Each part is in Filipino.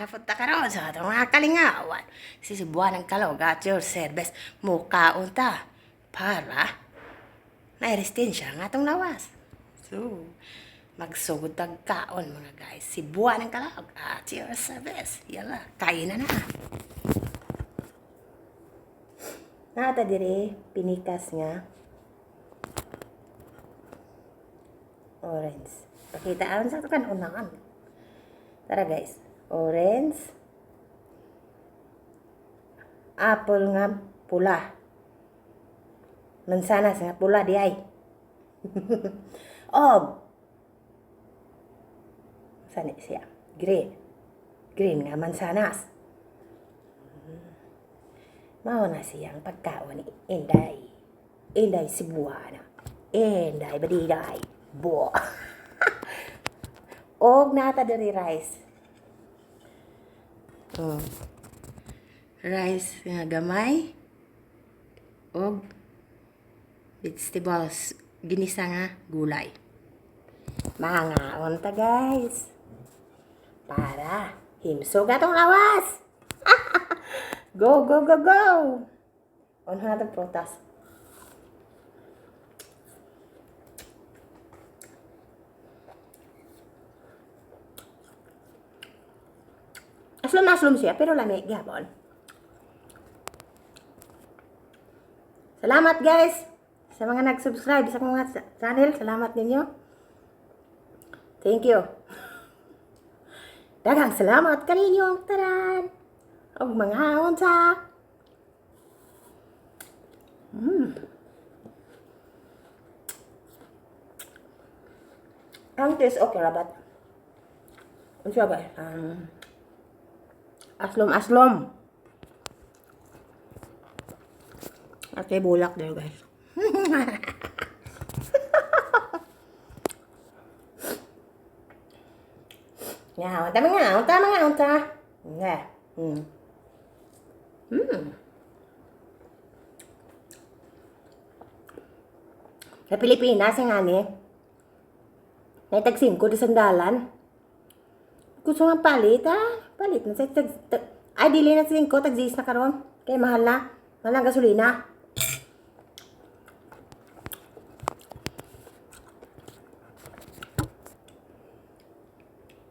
napunta ka ron sa atong mga kalingawan. Si Cebuan ng Kalog at your service mukaon ta para na-resistensya nga atong lawas. So, magsugod tag kaon mga guys. Cebuan ng Kalog at your service. Yala, kain na na. Nata dire, pinikas nga. Orange. Pakitaan sa ito kan unangan. Tara guys. Orange. Apple nga pula. Mansanas nga pula di ay. Og. Sani siya. Green. Green nga mansanas. Mao na siyang pagkaon ni Inday. Inday Cebuana. Inday Badiday. Bo. Og nata diri rice. Rice nga gamay. Og vegetables ginisa nga gulay. Mangaon ta guys. Para himsog atong lawas. Go, go, go, go. Ono na itong protas. Aslom-aslom siya, pero lamig gabon. Salamat guys sa mga nag-subscribe sa mga channel. Salamat ninyo. Thank you. Daghang salamat kaninyong taran. Og mga unsa. Ang taste okay rabat. Unsa ba? Aslom-aslom. Ate bulak there guys. Ya, tama nga. Nga. Sa Pilipinas, nga ni, naitagsim ko di sandalan. Gusto nga palit, palit na. Ay, dili na singko, tagsis na karon. Kaya mahal na. Mahal na gasolina.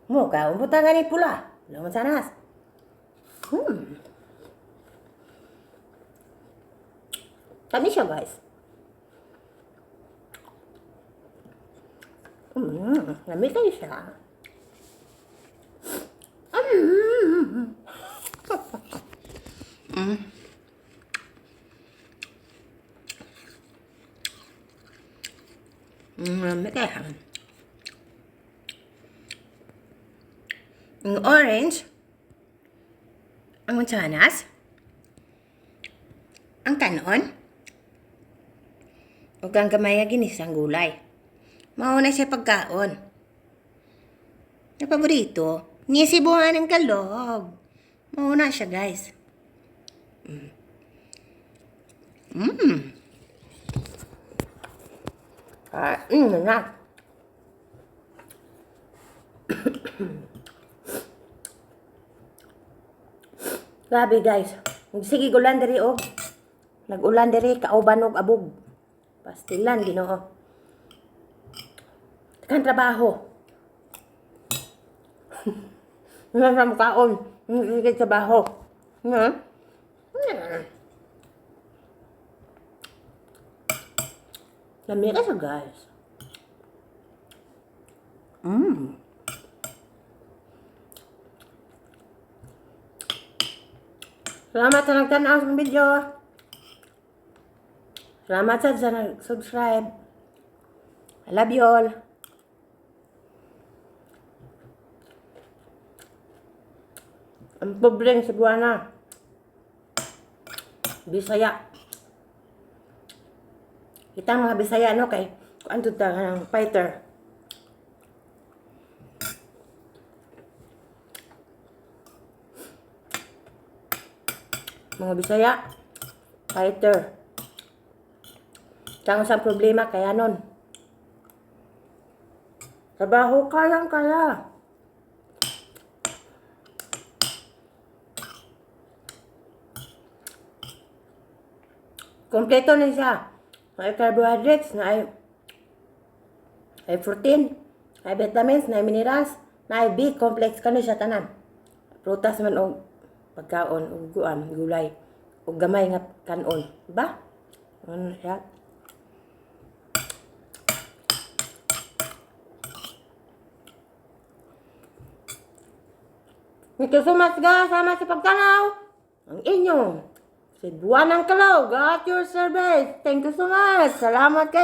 Mo ka, umputa nga ni pula. Laman sanas. Kami siya guys. Lamig kayo siya. Lamig kayo. Ang orange, ang mansanas, ang kanon, o ang gamay ginisang gulay. Mauna siya pagkaon. Na paborito, ni Cebuan ng Kalog. Mauna siya guys. Na. Grabe guys. Sige ulan diri og. Nag-ulan diri kauban og abog. Pastilan Ginoo. Kan trabaho. Wala sa mukaon. Hindi trabaho. Lamig ka siya guys. Salamat sa nagtanaw sa video. Salamat sa nag-subscribe. I love you all. Ang pobreng Cebuana. Bisaya. Kita mga Bisaya no kay kuan tud ta ng fighter. Mga Bisaya, fighter. Tsaka sa problema kaya nun. Trabaho kayang kaya. Kompleto na siya. May carbohydrates, ay protein, ay vitamins, na minerals, na B complex kano siya tanan. Prutas man og pagkaon og gulay og gamay nga kanon, ba? Ano siya? Thank you so much guys, salamat sa pagtanaw. Ang inyong si Buwan ng Kalaw, got your service. Thank you so much. Salamat kayo.